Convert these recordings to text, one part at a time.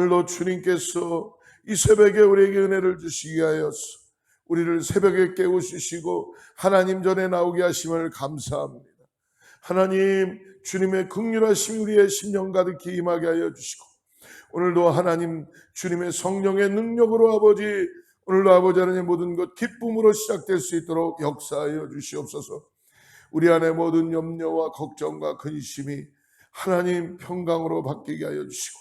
오늘도 주님께서 이 새벽에 우리에게 은혜를 주시게 하여서 우리를 새벽에 깨우시고 하나님 전에 나오게 하심을 감사합니다. 하나님, 주님의 긍휼하심이 우리의 심령 가득히 임하게 하여 주시고, 오늘도 하나님 주님의 성령의 능력으로 아버지, 오늘도 아버지 하나님 모든 것 기쁨으로 시작될 수 있도록 역사하여 주시옵소서. 우리 안에 모든 염려와 걱정과 근심이 하나님 평강으로 바뀌게 하여 주시고,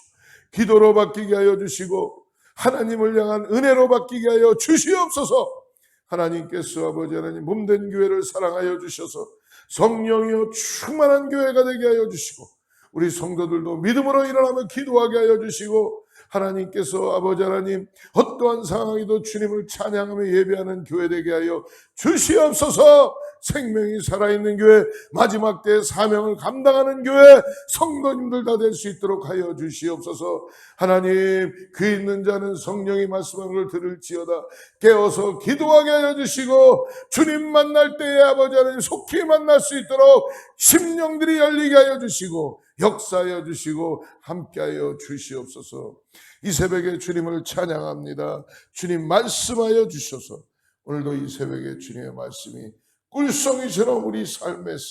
기도로 바뀌게 하여 주시고, 하나님을 향한 은혜로 바뀌게 하여 주시옵소서. 하나님께서 아버지 하나님 몸된 교회를 사랑하여 주셔서 성령이여 충만한 교회가 되게 하여 주시고, 우리 성도들도 믿음으로 일어나며 기도하게 하여 주시고, 하나님께서 아버지 하나님 어떠한 상황에도 주님을 찬양하며 예배하는 교회 되게 하여 주시옵소서. 생명이 살아있는 교회, 마지막 때의 사명을 감당하는 교회 성도님들 다 될 수 있도록 하여 주시옵소서. 하나님, 귀 있는 자는 성령이 말씀하는 걸 들을지어다 깨어서 기도하게 하여 주시고, 주님 만날 때에 아버지 하나님 속히 만날 수 있도록 심령들이 열리게 하여 주시고 역사하여 주시고 함께하여 주시옵소서. 이 새벽에 주님을 찬양합니다. 주님 말씀하여 주셔서 오늘도 이 새벽에 주님의 말씀이 꿀송이처럼 우리 삶에서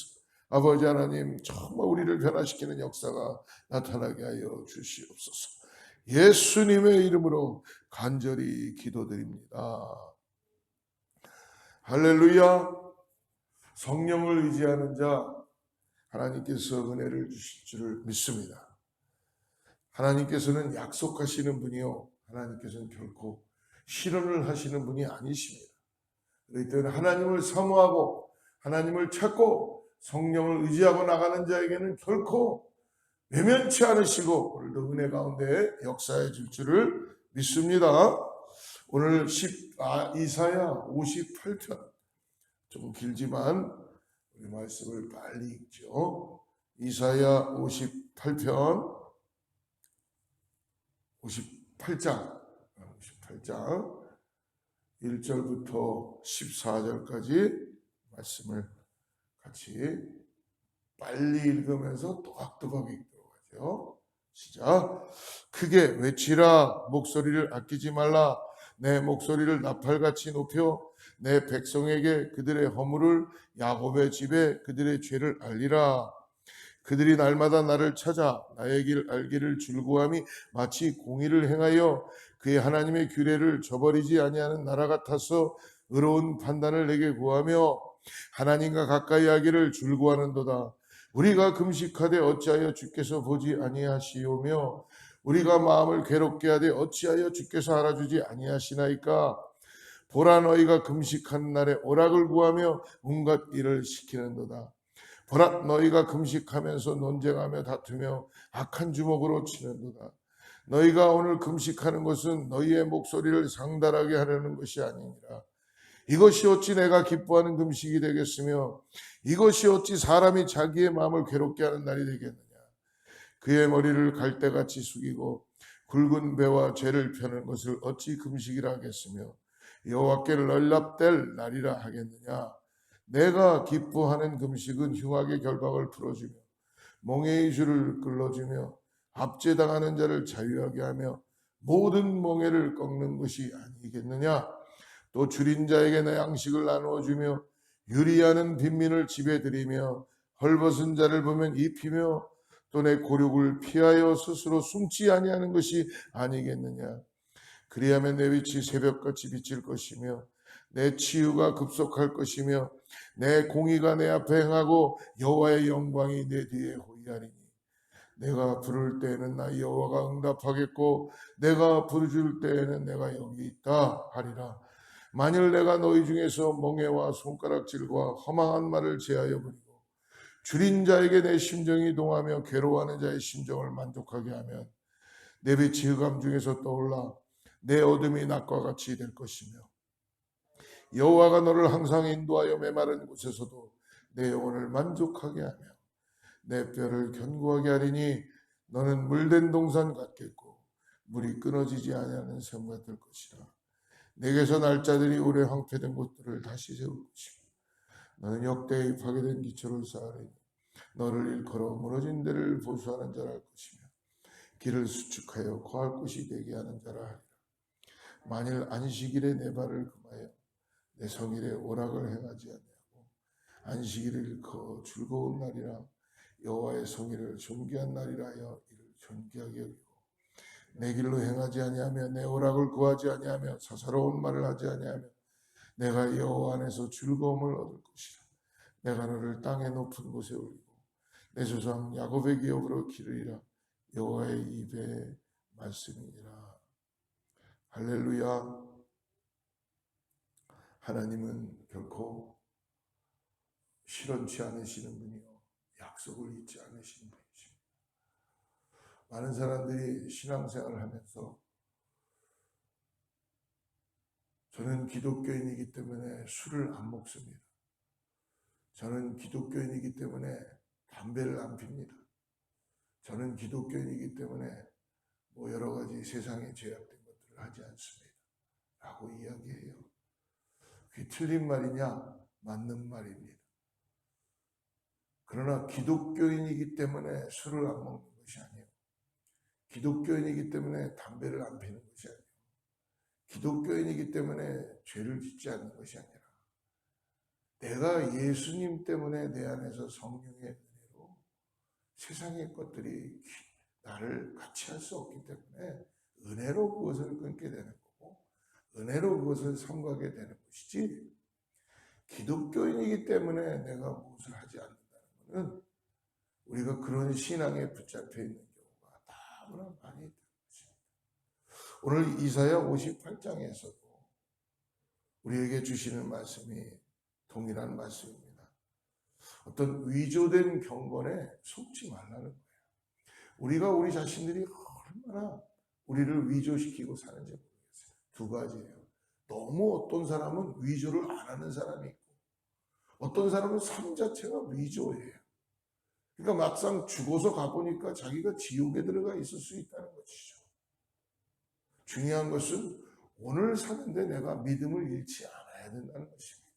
아버지 하나님 정말 우리를 변화시키는 역사가 나타나게 하여 주시옵소서. 예수님의 이름으로 간절히 기도드립니다. 할렐루야. 성령을 의지하는 자 하나님께서 은혜를 주실 줄을 믿습니다. 하나님께서는 약속하시는 분이요, 하나님께서는 결코 실언을 하시는 분이 아니십니다. 그렇기 때문에 하나님을 사모하고 하나님을 찾고 성령을 의지하고 나가는 자에게는 결코 외면치 않으시고 오늘도 은혜 가운데 역사해 줄 줄을 믿습니다. 오늘 이사야 58편, 좀 길지만 우리 말씀을 빨리 읽죠. 이사야 58편 58장 1절부터 14절까지 말씀을 같이 빨리 읽으면서 또박또박 읽도록 하죠. 시작. 크게 외치라. 목소리를 아끼지 말라. 내 목소리를 나팔같이 높여 내 백성에게 그들의 허물을, 야곱의 집에 그들의 죄를 알리라. 그들이 날마다 나를 찾아 나의 길 알기를 즐거워함이 마치 공의를 행하여 그의 하나님의 규례를 저버리지 아니하는 나라 같아서 의로운 판단을 내게 구하며 하나님과 가까이 하기를 즐거워하는도다. 우리가 금식하되 어찌하여 주께서 보지 아니하시오며 우리가 마음을 괴롭게 하되 어찌하여 주께서 알아주지 아니하시나이까. 보라, 너희가 금식하는 날에 오락을 구하며 온갖 일을 시키는도다. 보라, 너희가 금식하면서 논쟁하며 다투며 악한 주먹으로 치는도다. 너희가 오늘 금식하는 것은 너희의 목소리를 상달하게 하려는 것이 아니니라. 이것이 어찌 내가 기뻐하는 금식이 되겠으며 이것이 어찌 사람이 자기의 마음을 괴롭게 하는 날이 되겠느냐. 그의 머리를 갈대같이 숙이고 굵은 배와 죄를 펴는 것을 어찌 금식이라 하겠으며 여호와께를 연락될 날이라 하겠느냐. 내가 기뻐하는 금식은 흉악의 결박을 풀어주며 멍에의 줄을 끌어주며 압제당하는 자를 자유하게 하며 모든 멍에를 꺾는 것이 아니겠느냐. 또 줄인 자에게 내 양식을 나누어 주며 유리하는 빈민을 집에 들이며 헐벗은 자를 보면 입히며 또 내 고륙을 피하여 스스로 숨지 아니하는 것이 아니겠느냐. 그리하면 내 빛이 새벽같이 비칠 것이며 내 치유가 급속할 것이며 내 공의가 내 앞에 행하고 여호와의 영광이 내 뒤에 호위하리니 내가 부를 때에는 나 여호와가 응답하겠고 내가 부르줄 때에는 내가 여기 있다 하리라. 만일 내가 너희 중에서 멍에와 손가락질과 허망한 말을 제하여 버리고 줄인 자에게 내 심정이 동하며 괴로워하는 자의 심정을 만족하게 하면 내 빛이 흑암 중에서 떠올라 내 어둠이 낮과 같이 될 것이며 여호와가 너를 항상 인도하여 메마른 곳에서도 내 영혼을 만족하게 하며 내 뼈를 견고하게 하리니 너는 물된 동산 같겠고 물이 끊어지지 아니하는 샘 같을 것이라. 내게서 날짜들이 오래 황폐된 곳들을 다시 세울 것이며 너는 역대에 파괴된 기초를 쌓으리니 너를 일컬어 무너진 데를 보수하는 자라 할 것이며 길을 수축하여 거할 곳이 되게 하는 자라 하리라. 만일 안식일에 내 발을 금하여 내 성일에 오락을 행하지 아니하고 안식일을 일컬어 즐거운 날이라 여호와의 성일을 존귀한 날이라 하여 이를 존귀하게 여기고 내 길로 행하지 아니하며 내 오락을 구하지 아니하며 사사로운 말을 하지 아니하며 내가 여호와 안에서 즐거움을 얻을 것이라. 내가 너를 땅의 높은 곳에 올리고 내 조상 야곱의 기업으로 기르리라. 여호와의 입의 말씀이니라. 할렐루야. 하나님은 결코 실현치 않으시는 분이요 약속을 잊지 않으시는 분이십니다. 많은 사람들이 신앙생활을 하면서 저는 기독교인이기 때문에 술을 안 먹습니다. 저는 기독교인이기 때문에 담배를 안 핍니다. 저는 기독교인이기 때문에 뭐 여러 가지 세상에 제약된 것들을 하지 않습니다. 라고 이야기해요. 그게 틀린 말이냐? 맞는 말입니다. 그러나 기독교인이기 때문에 술을 안 먹는 것이 아니에요. 기독교인이기 때문에 담배를 안 피는 것이 아니에요. 기독교인이기 때문에 죄를 짓지 않는 것이 아니라 내가 예수님 때문에 내 안에서 성령의 은혜로 세상의 것들이 나를 같이 할 수 없기 때문에 은혜로 그것을 끊게 되는 거고 은혜로 그것을 삼가게 되는 것이지 기독교인이기 때문에 내가 무엇을 하지 않는다는 것은 우리가 그런 신앙에 붙잡혀 있는 경우가 너무나 많이 있다는 것입니다. 오늘 이사야 58장에서도 우리에게 주시는 말씀이 동일한 말씀입니다. 어떤 위조된 경건에 속지 말라는 거예요. 우리가 우리 자신들이 얼마나 우리를 위조시키고 사는지 모르겠어요. 두 가지예요. 너무 어떤 사람은 위조를 안 하는 사람이 있고 어떤 사람은 삶 자체가 위조예요. 그러니까 막상 죽어서 가보니까 자기가 지옥에 들어가 있을 수 있다는 것이죠. 중요한 것은 오늘 사는데 내가 믿음을 잃지 않아야 된다는 것입니다.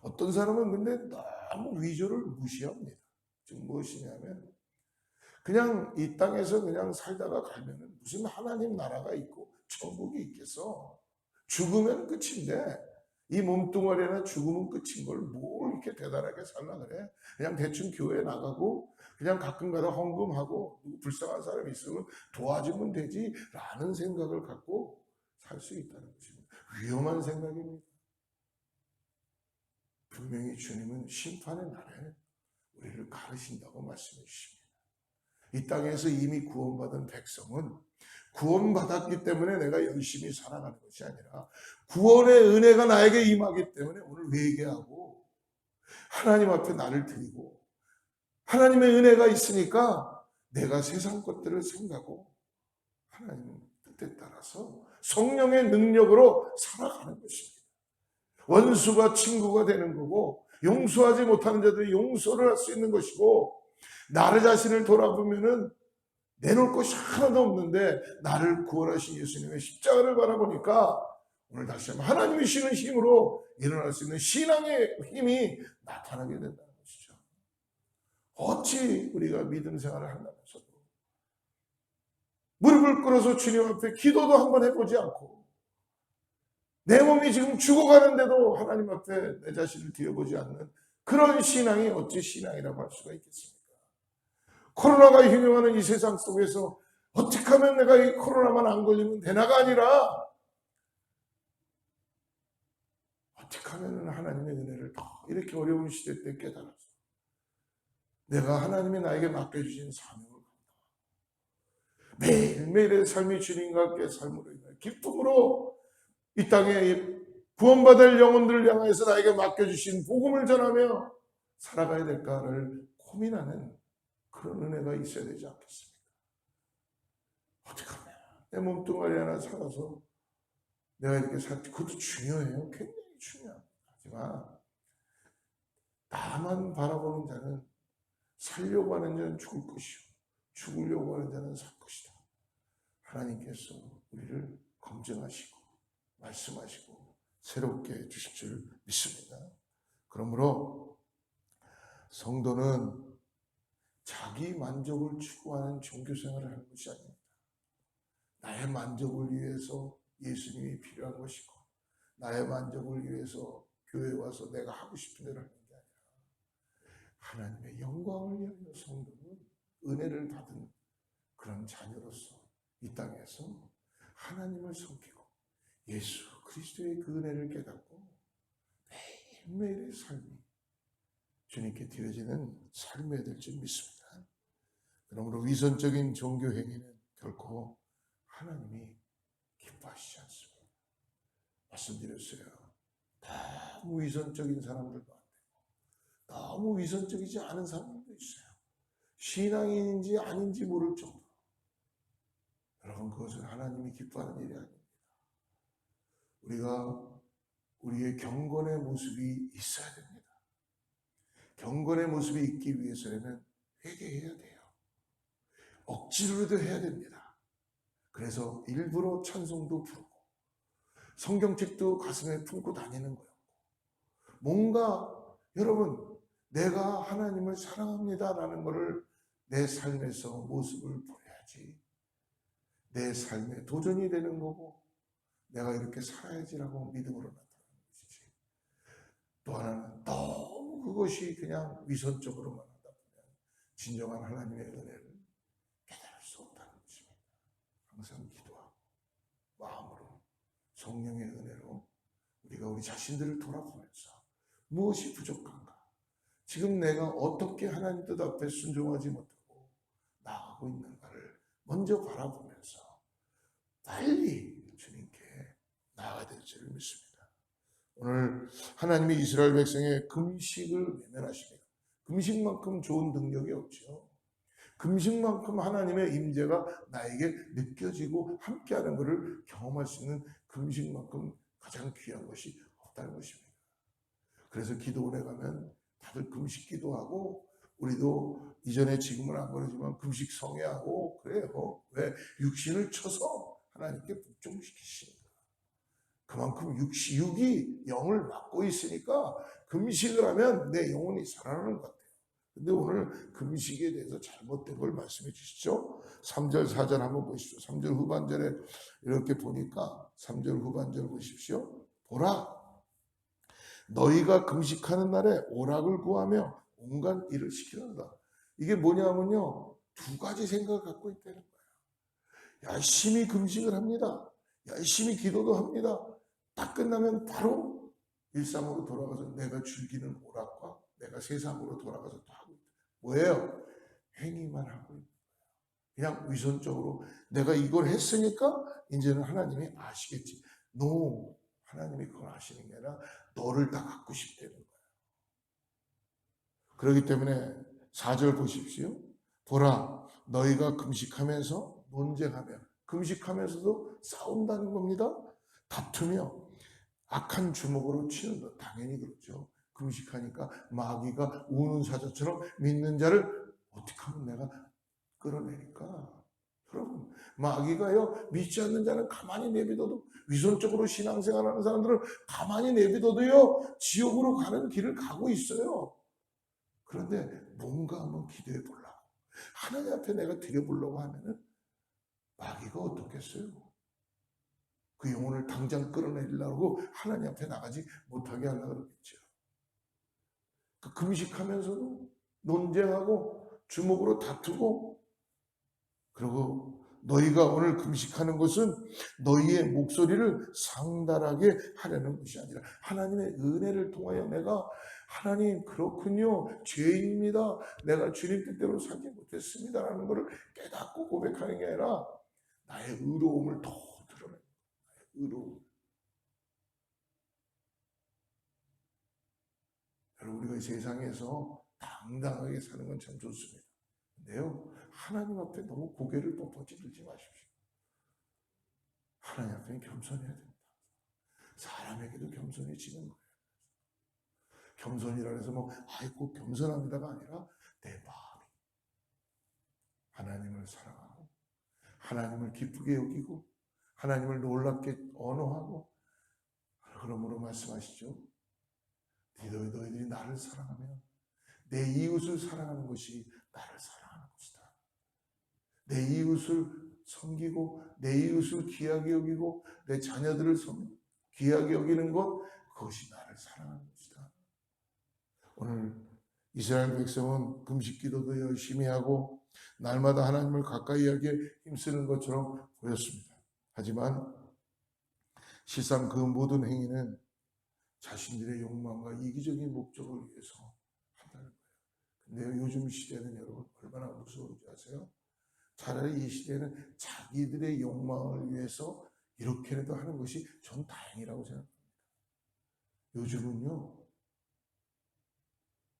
어떤 사람은 근데 너무 위조를 무시합니다. 지금 무엇이냐면 그냥 이 땅에서 그냥 살다가 가면은 무슨 하나님 나라가 있고 천국이 있겠어. 죽으면 끝인데 이 몸뚱아리나 죽으면 끝인 걸 뭘 이렇게 대단하게 살라 그래. 그냥 대충 교회 나가고 그냥 가끔가다 헌금하고 누구 불쌍한 사람이 있으면 도와주면 되지 라는 생각을 갖고 살 수 있다는 것입니다. 위험한 생각입니다. 분명히 주님은 심판의 날에 우리를 가르신다고 말씀해 주십니다. 이 땅에서 이미 구원받은 백성은 구원받았기 때문에 내가 열심히 살아가는 것이 아니라 구원의 은혜가 나에게 임하기 때문에 오늘 회개하고 하나님 앞에 나를 드리고 하나님의 은혜가 있으니까 내가 세상 것들을 생각하고 하나님 뜻에 따라서 성령의 능력으로 살아가는 것입니다. 원수가 친구가 되는 거고 용서하지 못하는 자들이 용서를 할 수 있는 것이고 나를 자신을 돌아보면은 내놓을 것이 하나도 없는데 나를 구원하신 예수님의 십자가를 바라보니까 오늘 다시 한번 하나님이 주시는 힘으로 일어날 수 있는 신앙의 힘이 나타나게 된다는 것이죠. 어찌 우리가 믿음 생활을 한다면서도 무릎을 꿇어서 주님 앞에 기도도 한번 해보지 않고 내 몸이 지금 죽어가는데도 하나님 앞에 내 자신을 드려보지 않는 그런 신앙이 어찌 신앙이라고 할 수가 있겠습니까? 코로나가 흉흉하는 이 세상 속에서 어떻게 하면 내가 이 코로나만 안 걸리면 되나가 아니라 어떻게 하면 하나님의 은혜를 더 이렇게 어려운 시대 때 깨달아서 내가 하나님이 나에게 맡겨주신 사명을 매일매일의 삶이 주님과 함께 삶으로 인해 기쁨으로 이 땅에 구원받을 영혼들을 향해서 나에게 맡겨주신 복음을 전하며 살아가야 될까를 고민하는 그런 은혜가 있어야 되지 않겠습니까? 어떻게 하면 내 몸뚱아리 하나 살아서 내가 이렇게 그것도 중요해요. 굉장히 중요합니다. 하지만 나만 바라보는 자는 살려고 하는 자는 죽을 것이요 죽으려고 하는 자는 살 것이다. 하나님께서 우리를 검증하시고 말씀하시고 새롭게 해주실 줄 믿습니다. 그러므로 성도는 자기 만족을 추구하는 종교 생활을 하는 것이 아닙니다. 나의 만족을 위해서 예수님이 필요한 것이고, 나의 만족을 위해서 교회 와서 내가 하고 싶은 대로 하는 게 아니라 하나님의 영광을 위하여 성도는 은혜를 받은 그런 자녀로서 이 땅에서 하나님을 섬기고 예수 그리스도의 그 은혜를 깨닫고 매일매일의 삶이 주님께 드려지는 삶이 될 줄 믿습니다. 그러므로 위선적인 종교 행위는 결코 하나님이 기뻐하시지 않습니다. 말씀드렸어요. 너무 위선적인 사람들도 안 되고 너무 위선적이지 않은 사람들도 있어요. 신앙인인지 아닌지 모를 정도로. 여러분, 그것은 하나님이 기뻐하는 일이 아닙니다. 우리가 우리의 경건의 모습이 있어야 됩니다. 경건의 모습이 있기 위해서는 회개해야 돼요. 억지로라도 해야 됩니다. 그래서 일부러 찬송도 부르고 성경책도 가슴에 품고 다니는 거예요. 뭔가 여러분, 내가 하나님을 사랑합니다라는 것을 내 삶에서 모습을 보여야지 내 삶에 도전이 되는 거고 내가 이렇게 살아야지라고 믿음으로 나타나는 것이지. 또 하나는 너무 그것이 그냥 위선적으로만 하다 보면 진정한 하나님의 은혜를 깨달을 수 없다는 것입니다. 항상 기도하고 마음으로 성령의 은혜로 우리가 우리 자신들을 돌아보면서 무엇이 부족한가? 지금 내가 어떻게 하나님 뜻 앞에 순종하지 못하고 나아가고 있는가를 먼저 바라보면서 빨리 주님께 나아가야 될 줄 믿습니다. 오늘 하나님이 이스라엘 백성의 금식을 외면하십니다. 금식만큼 좋은 능력이 없죠. 금식만큼 하나님의 임재가 나에게 느껴지고 함께하는 것을 경험할 수 있는 금식만큼 가장 귀한 것이 없다는 것입니다. 그래서 기도원에 가면 다들 금식 기도하고 우리도 이전에 지금은 안 그러지만 금식 성회하고 그래요. 왜? 육신을 쳐서 하나님께 복종시키시니까. 그만큼 육이 영을 맡고 있으니까 금식을 하면 내 영혼이 살아나는 것 같아요. 근데 오늘 금식에 대해서 잘못된 걸 말씀해 주시죠. 3절 4절 한번 보십시오. 3절 후반절에 이렇게 보니까 3절 후반절 보십시오. 보라, 너희가 금식하는 날에 오락을 구하며 온갖 일을 시키는다. 이게 뭐냐면요, 두 가지 생각을 갖고 있다는 거예요. 열심히 금식을 합니다. 열심히 기도도 합니다. 딱 끝나면 바로 일상으로 돌아가서 내가 즐기는 오락과 내가 세상으로 돌아가서 또 하고 있다. 뭐예요? 행위만 하고 있는 거예요. 그냥 위선적으로 내가 이걸 했으니까 이제는 하나님이 아시겠지. No, 하나님이 그걸 아시는 게 아니라 너를 다 갖고 싶다는 거예요. 그렇기 때문에 4절 보십시오. 보라, 너희가 금식하면서 논쟁하며, 금식하면서도 싸운다는 겁니다. 다투며 악한 주먹으로 치는다. 당연히 그렇죠. 금식하니까 마귀가 우는 사자처럼 믿는 자를 어떻게 하면 내가 끌어내니까. 여러분, 마귀가요, 믿지 않는 자는 가만히 내비둬도, 위선적으로 신앙생활하는 사람들을 가만히 내비둬도요, 지옥으로 가는 길을 가고 있어요. 그런데 뭔가 한번 기도해 보려고, 하나님 앞에 내가 드려보려고 하면은 마귀가 어떻겠어요? 그 영혼을 당장 끌어내리려고 하나님 앞에 나가지 못하게 하려고 그러겠죠. 그 금식하면서도 논쟁하고 주먹으로 다투고, 그리고 너희가 오늘 금식하는 것은 너희의 목소리를 상달하게 하려는 것이 아니라 하나님의 은혜를 통하여 내가 하나님 그렇군요, 죄인입니다, 내가 주님 뜻대로 살지 못했습니다 라는 것을 깨닫고 고백하는 게 아니라 나의 의로움을 더 드러내는 거예요. 의로움. 여러분, 우리가 이 세상에서 당당하게 사는 건 참 좋습니다. 근데요, 하나님 앞에 너무 고개를 뻣뻣이 들지 마십시오. 하나님 앞에는 겸손해야 됩니다. 사람에게도 겸손해지는 거예요. 겸손이라 해서 아이고 겸손합니다가 아니라 내 마음이 하나님을 사랑하고 하나님을 기쁘게 여기고 하나님을 놀랍게 언어하고, 그러므로 말씀하시죠. 너희들이 나를 사랑하면 내 이웃을 사랑하는 것이 나를 사랑하는 것이다. 내 이웃을 섬기고 내 이웃을 귀하게 여기고 내 자녀들을 귀하게 여기는 것, 그것이 나를 사랑하는 것이다. 오늘 이스라엘 백성은 금식 기도도 열심히 하고 날마다 하나님을 가까이 하기에 힘쓰는 것처럼 보였습니다. 하지만 실상 그 모든 행위는 자신들의 욕망과 이기적인 목적을 위해서 한다는 거예요. 근데 요즘 시대는 여러분 얼마나 무서운지 아세요? 차라리 이 시대는 자기들의 욕망을 위해서 이렇게라도 하는 것이 전 다행이라고 생각합니다. 요즘은요,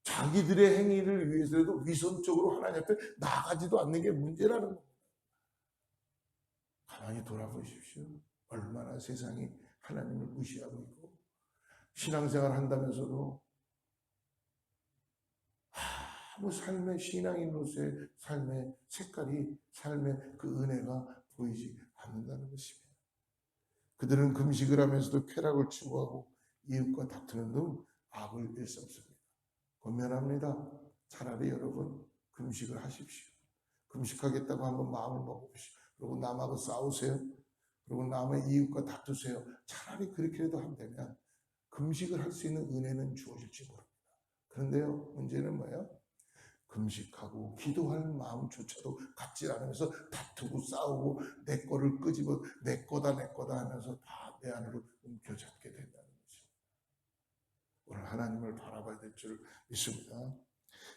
자기들의 행위를 위해서라도 위선적으로 하나님 앞에 나가지도 않는 게 문제라는 겁니다. 가만히 돌아보십시오. 얼마나 세상이 하나님을 무시하고 있고, 신앙생활 한다면서도 아무 삶의 신앙인으로서의 삶의 색깔이, 삶의 그 은혜가 보이지 않는다는 것입니다. 그들은 금식을 하면서도 쾌락을 추구하고 이웃과 다투는 등 악을 일삼습니다. 권면합니다. 차라리 여러분 금식을 하십시오. 금식하겠다고 한번 마음을 먹으십시오. 그리고 남하고 싸우세요. 그리고 남의 이웃과 다투세요. 차라리 그렇게라도 한다면 금식을 할 수 있는 은혜는 주어질지 모릅니다. 그런데요, 문제는 뭐예요? 금식하고 기도할 마음조차도 갖지 않으면서 다투고 싸우고 내 거를 끄집어 내 거다 하면서 다 내 안으로 움켜잡게 된다는 거죠. 오늘 하나님을 바라봐야 될 줄 믿습니다.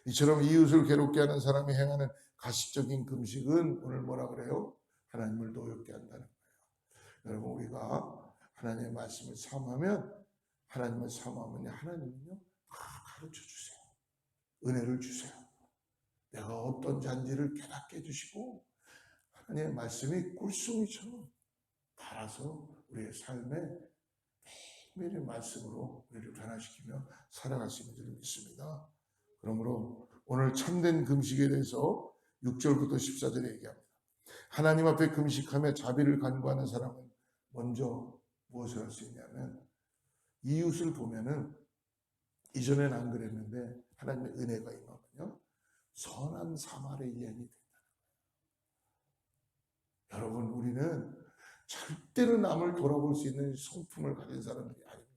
이처럼 이웃을 괴롭게 하는 사람이 행하는 가시적인 금식은 오늘 뭐라 그래요? 하나님을 노엽게 한다는 거예요. 여러분, 우리가 하나님의 말씀을 사모하면, 하나님을 사모하면 하나님은요 다 가르쳐 주세요. 은혜를 주세요. 내가 어떤 잔지를 깨닫게 해주시고 하나님의 말씀이 꿀송이처럼 달아서 우리의 삶에 매일매일의 말씀으로 우리를 변화시키며 살아갈 수 있는 줄 믿습니다. 그러므로 오늘 참된 금식에 대해서 6절부터 14절에 얘기합니다. 하나님 앞에 금식하며 자비를 간구하는 사람은 먼저 무엇을 할 수 있냐면, 이웃을 보면은 이전에는 안 그랬는데 하나님의 은혜가 임하면요 선한 사마리아인이 된다는 거예요. 여러분, 우리는 절대로 남을 돌아볼 수 있는 성품을 가진 사람들이 아닙니다.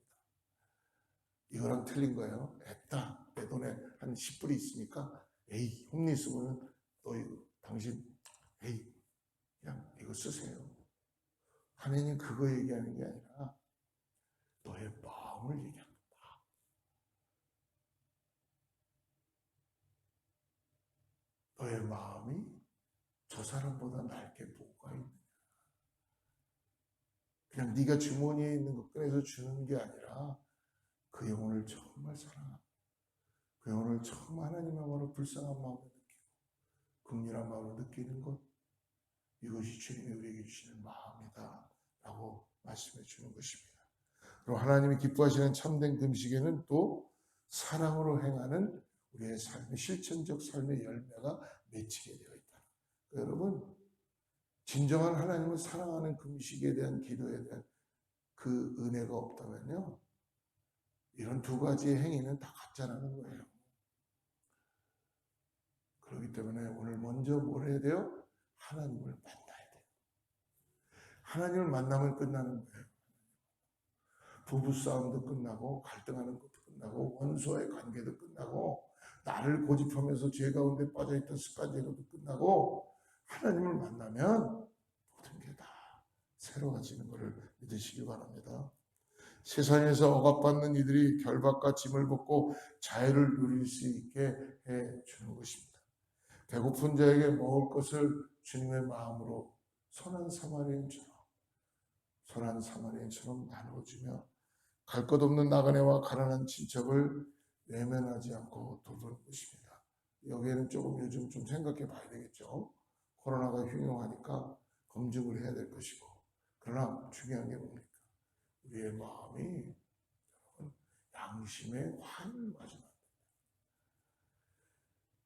이거랑 틀린 거예요. 애따 내 돈에 한 10불이 있으니까 에이 홈리 쓰면은 당신 에이 그냥 이거 쓰세요. 하나님 그거 얘기하는 게 아니라 너의 마음을 얘기합니다. 너의 마음이 저 사람보다 나에게 뭐가 있느냐. 그냥 네가 주머니에 있는 것 꺼내서 주는 게 아니라 그 영혼을 정말 사랑하고 그 영혼을 정말 하나님만으로 불쌍한 마음을 느끼고 긍휼한 마음을 느끼는 것, 이것이 주님이 우리에게 주시는 마음이다 라고 말씀해 주는 것입니다. 그리고 하나님이 기뻐하시는 참된 금식에는 또 사랑으로 행하는 우리의 삶의 실천적 삶의 열매가 맺히게 되어 있다. 그러니까 여러분, 진정한 하나님을 사랑하는 금식에 대한 기도에 대한 그 은혜가 없다면요 이런 두 가지의 행위는 다 가짜라는 거예요. 그렇기 때문에 오늘 먼저 뭘 해야 돼요? 하나님을 만나야 돼요. 하나님을 만나면 끝나는 거예요. 부부싸움도 끝나고 갈등하는 것도 끝나고 원수와의 관계도 끝나고 나를 고집하면서 죄 가운데 빠져있던 습관 제거도 끝나고 하나님을 만나면 모든 게 다 새로워지는 것을 믿으시기 바랍니다. 세상에서 억압받는 이들이 결박과 짐을 벗고 자유를 누릴 수 있게 해주는 것입니다. 배고픈 자에게 먹을 것을 주님의 마음으로 선한 사마리아인처럼 나누어주며 갈 것 없는 나그네와 가난한 친척을 외면하지 않고 돌보는 것입니다. 여기에는 조금 요즘 좀 생각해 봐야 되겠죠. 코로나가 흉흉하니까 검증을 해야 될 것이고, 그러나 중요한 게 뭡니까? 우리의 마음이 양심에 환을 맞으면 안 됩니다.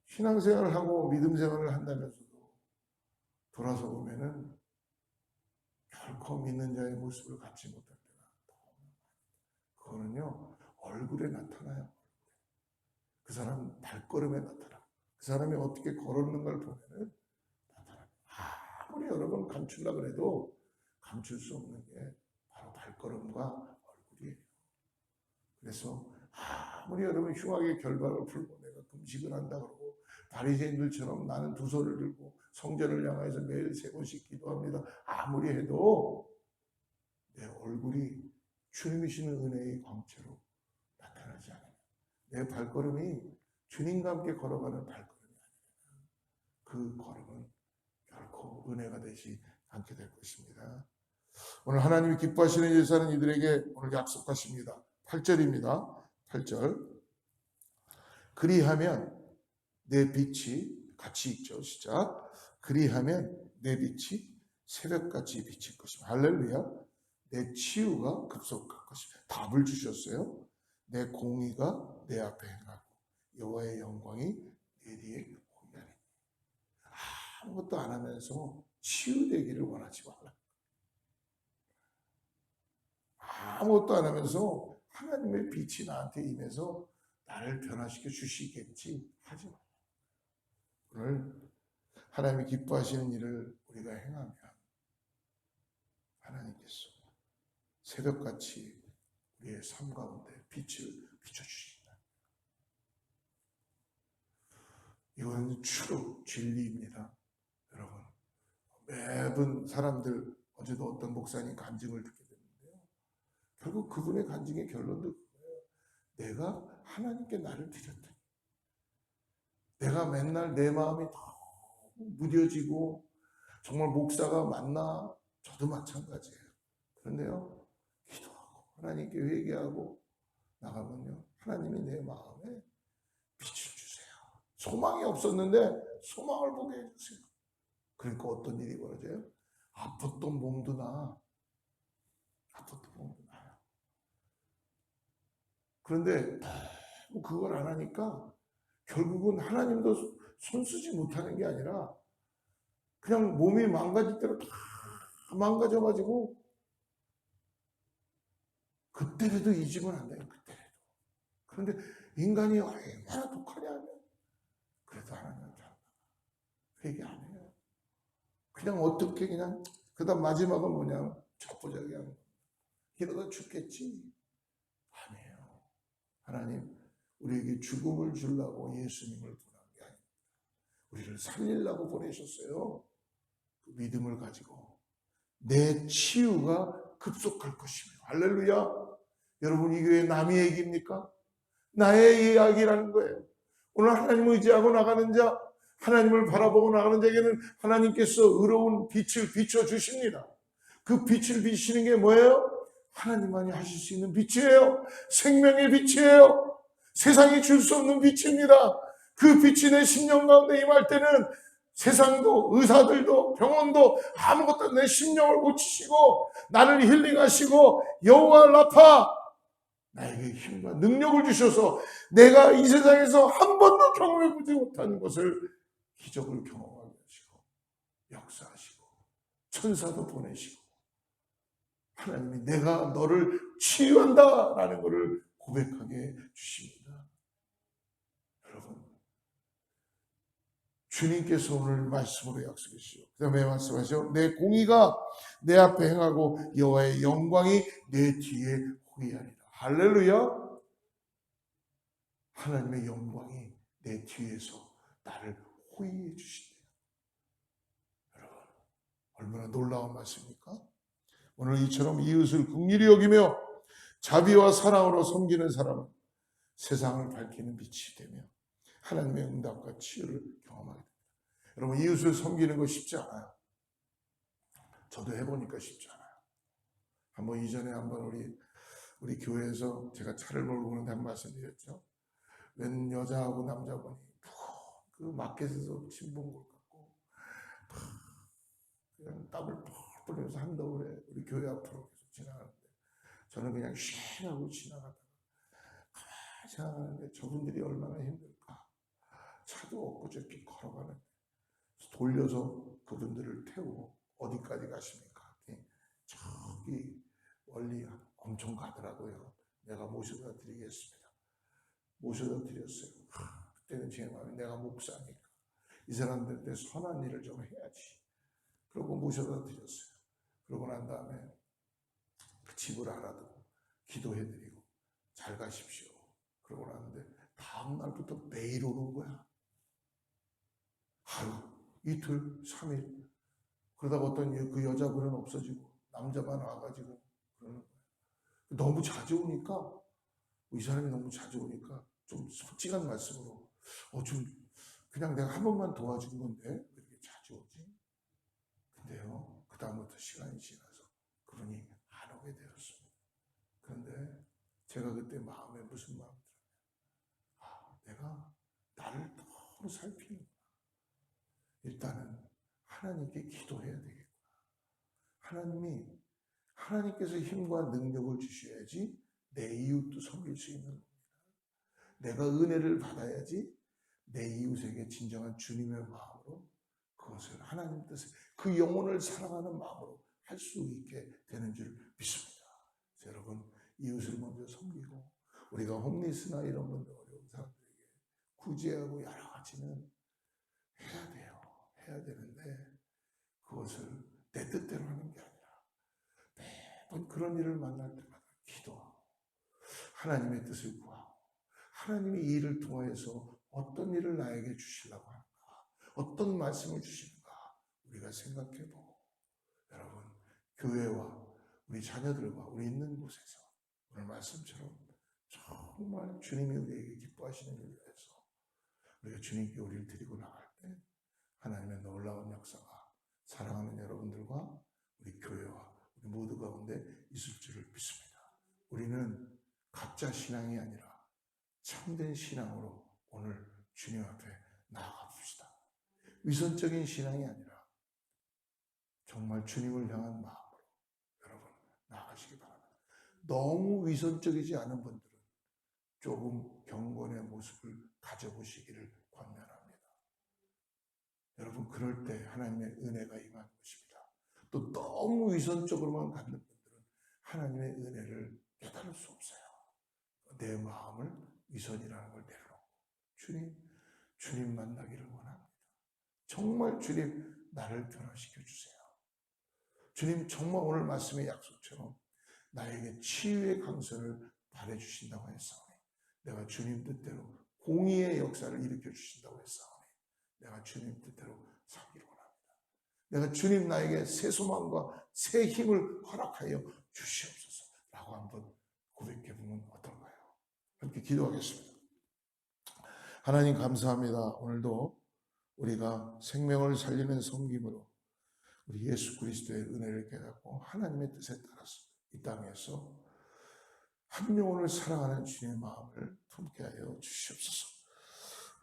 신앙생활을 하고 믿음생활을 한다면서도 돌아서 보면은 결코 믿는 자의 모습을 갖지 못할 때가 너무 많아요. 그거는요 얼굴에 나타나요. 그 사람 발걸음에 나타나요. 그 사람이 어떻게 걸었는 걸 보면은 나타나요. 아무리 여러분 감추려고 그래도 감출 수 없는 게 바로 발걸음과 얼굴이에요. 그래서 아무리 여러분 흉하게 결박을 풀고 내가 금식을 한다 그러고 바리새인들처럼 나는 두 손을 들고 성전을 향해서 매일 3번씩 기도합니다. 아무리 해도 내 얼굴이 주님이시는 은혜의 광채로 나타나지 않아요. 내 발걸음이 주님과 함께 걸어가는 발걸음이 아니라 그 걸음은 결코 은혜가 되지 않게 될 것입니다. 오늘 하나님이 기뻐하시는 일 사는 이들에게 오늘 약속하십니다. 8절입니다. 8절. 그리하면 내 빛이 같이 있죠. 시작. 그리하면 내 빛이 새벽같이 비칠 것입니다. 할렐루야. 내 치유가 급속할 것입니다. 답을 주셨어요. 내 공의가 내 앞에 행하고 여호와의 영광이 내 뒤에 공개하리. 아무것도 안 하면서 치유되기를 원하지 말라. 아무것도 안 하면서 하나님의 빛이 나한테 임해서 나를 변화시켜 주시겠지 하지 말라. 오늘 하나님이 기뻐하시는 일을 우리가 행하면 하나님께서 새벽같이 우리의 삶 가운데 빛을 비춰주신다. 이건 추로 진리입니다. 여러분, 매번 사람들, 어제도 어떤 목사님 간증을 듣게 됐는데요. 결국 그분의 간증의 결론도 그거예요. 내가 하나님께 나를 드렸더니 내가 맨날 내 마음이 너무 무뎌지고 정말 목사가 맞나? 저도 마찬가지예요. 그런데요, 기도하고 하나님께 회개하고 나가면요, 하나님이 내 마음에 빛을 주세요. 소망이 없었는데 소망을 보게 해주세요. 그러니까 어떤 일이 벌어져요? 아팠던 몸도 나아요. 그런데 그걸 안 하니까 결국은 하나님도 손쓰지 못하는 게 아니라 그냥 몸이 망가질 대로 다 망가져가지고 그때라도 잊으면 안 돼요. 그때라도. 그런데 인간이 얼마나 독하냐 하면 그래도 하나님은 잘 회개 안 해요. 그냥 어떻게 그냥 그다음 마지막은 뭐냐 첩보자기 하는 거. 이러다 죽겠지. 아니에요. 하나님 우리에게 죽음을 주려고 예수님을 보낸 게 아닙니다. 우리를 살리려고 보내셨어요. 그 믿음을 가지고 내 치유가 급속할 것이며 할렐루야. 여러분 이 교회 남의 얘기입니까? 나의 이야기라는 거예요. 오늘 하나님을 의지하고 나가는 자, 하나님을 바라보고 나가는 자에게는 하나님께서 의로운 빛을 비춰주십니다. 그 빛을 비치는 게 뭐예요? 하나님만이 하실 수 있는 빛이에요. 생명의 빛이에요. 세상이 줄 수 없는 빛입니다. 그 빛이 내 심령 가운데 임할 때는 세상도 의사들도 병원도 아무것도 내 심령을 고치시고 나를 힐링하시고 여호와 라파 나에게 힘과 능력을 주셔서 내가 이 세상에서 한 번도 경험해보지 못한 것을 기적을 경험하게 하시고 역사하시고 천사도 보내시고 하나님이 내가 너를 치유한다 라는 것을 고백하게 주십니다. 여러분 주님께서 오늘 말씀으로 약속하시죠. 그 다음에 말씀하시죠. 내 공의가 내 앞에 행하고 여호와의 영광이 내 뒤에 호위하리라. 할렐루야. 하나님의 영광이 내 뒤에서 나를 호위해 주신대요. 여러분 얼마나 놀라운 말씀입니까? 오늘 이처럼 이웃을 긍휼히 여기며 자비와 사랑으로 섬기는 사람은 세상을 밝히는 빛이 되며 하나님의 응답과 치유를 경험하게 됩니다. 여러분 이웃을 섬기는 거 쉽지 않아요. 저도 해보니까 쉽지 않아요. 한번 이전에 우리 교회에서 제가 차를 몰고 오는데 한 말씀 드렸죠. 웬 여자하고 남자분이 그 마켓에서 신봉골 갖고 그냥 땀을 펄펄 흘려서 한더울에 우리 교회 앞으로 계속 지나가는데 저는 그냥 쉥하고 지나가다가 가만히 생각하는데 저분들이 얼마나 힘들까. 차도 없고 저렇게 걸어가는데 돌려서 그분들을 태우고 어디까지 가십니까? 저기 멀리 엄청 가더라고요. 내가 모셔다 드리겠습니다. 모셔다 드렸어요. 그때는 제 마음에 내가 목사니까 이 사람들한테 선한 일을 좀 해야지. 그러고 모셔다 드렸어요. 그러고 난 다음에 그 집을 알아두고 기도해드리고 잘 가십시오. 그러고 나는데 다음 날부터 매일 오는 거야. 하루, 이틀, 3일. 그러다가 어떤 그 여자분은 없어지고 남자만 와가지고 그러는 거야. 너무 자주 오니까 이 사람이 너무 자주 오니까 좀 솔직한 말씀으로 좀 그냥 내가 한 번만 도와준 건데 왜 이렇게 자주 오지? 근데요, 그 다음부터 시간이 지나서 그러니 안 오게 되었습니다. 그런데 제가 그때 마음에 무슨 마음이 들어요? 내가 나를 너무 살피는구나. 일단은 하나님께 기도해야 되겠구나. 하나님께서 힘과 능력을 주셔야지 내 이웃도 섬길 수 있는 겁니다. 내가 은혜를 받아야지 내 이웃에게 진정한 주님의 마음으로 그것을 하나님 뜻에 그 영혼을 사랑하는 마음으로 할 수 있게 되는 줄 믿습니다. 여러분, 이웃을 먼저 섬기고 우리가 홈리스나 이런 분들 어려운 사람들에게 구제하고 여러 가지는 해야 돼요. 해야 되는데 그것을 내 뜻대로 하는 게 아니라 매번 그런 일을 만날 때마다 기도하고 하나님의 뜻을 구하고 하나님이 이 일을 통하여서 어떤 일을 나에게 주시려고 하는가, 어떤 말씀을 주시는가 우리가 생각해보고 여러분, 교회와 우리 자녀들과 우리 있는 곳에서 오늘 말씀처럼 정말 주님이 우리에게 기뻐하시는 일을 위해서 우리가 주님께 우리를 드리고 나갈 때 하나님의 놀라운 역사가 사랑하는 여러분들과 우리 교회와 우리 모두 가운데 있을 줄을 믿습니다. 우리는 가짜 신앙이 아니라 참된 신앙으로 오늘 주님 앞에 나아가 봅시다. 위선적인 신앙이 아니라 정말 주님을 향한 마음으로 여러분 나아가시기 바랍니다. 너무 위선적이지 않은 분들은 조금 경건의 모습을 가져보시기를 권면합니다. 여러분, 그럴 때 하나님의 은혜가 임하는 것입니다. 또 너무 위선적으로만 갖는 분들은 하나님의 은혜를 깨달을 수 없어요. 내 마음을 위선이라는 걸 내려놓고 주님 만나기를 원합니다. 정말 주님 나를 변화시켜 주세요. 주님 정말 오늘 말씀의 약속처럼 나에게 치유의 강선을 발해 주신다고 했사오니 내가 주님 뜻대로 공의의 역사를 일으켜 주신다고 했사오니 내가 주님 뜻대로 살기를 원합니다. 내가 주님 나에게 새 소망과 새 힘을 허락하여 주시옵소서 라고 한번 고백해 보면 어떨까요? 함께 기도하겠습니다. 하나님 감사합니다. 오늘도 우리가 생명을 살리는 섬김으로 우리 예수 그리스도의 은혜를 깨닫고 하나님의 뜻에 따라서 이 땅에서 한 영혼을 사랑하는 주님의 마음을 품게 하여 주시옵소서.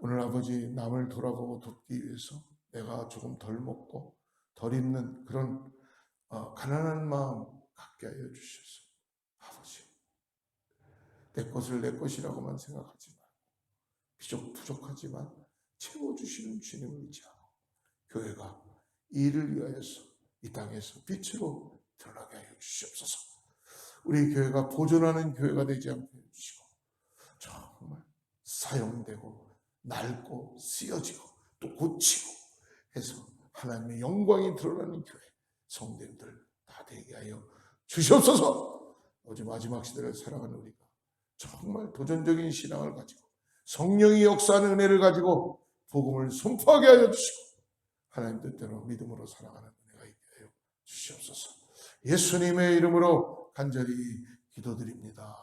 오늘 아버지, 남을 돌아보고 돕기 위해서 내가 조금 덜 먹고 덜 입는 그런 가난한 마음 갖게 하여 주시옵소서. 아버지, 내 것을 내 것이라고만 생각하지 말고 비록 부족하지만 채워주시는 주님을 의지하고 교회가 이 일을 위하여서 이 땅에서 빛으로 드러나게 하여 주시옵소서. 우리 교회가 보존하는 교회가 되지 않게 해주시고 정말 사용되고 낡고 쓰여지고 또 고치고 해서 하나님의 영광이 드러나는 교회 성도님들 다 되게 하여 주시옵소서. 어제 마지막 시대를 살아가는 우리가 정말 도전적인 신앙을 가지고 성령이 역사하는 은혜를 가지고 복음을 선포하게 하여 주시고 하나님 뜻대로 믿음으로 살아가는 은혜가 있게 하여 주시옵소서. 예수님의 이름으로 간절히 기도드립니다.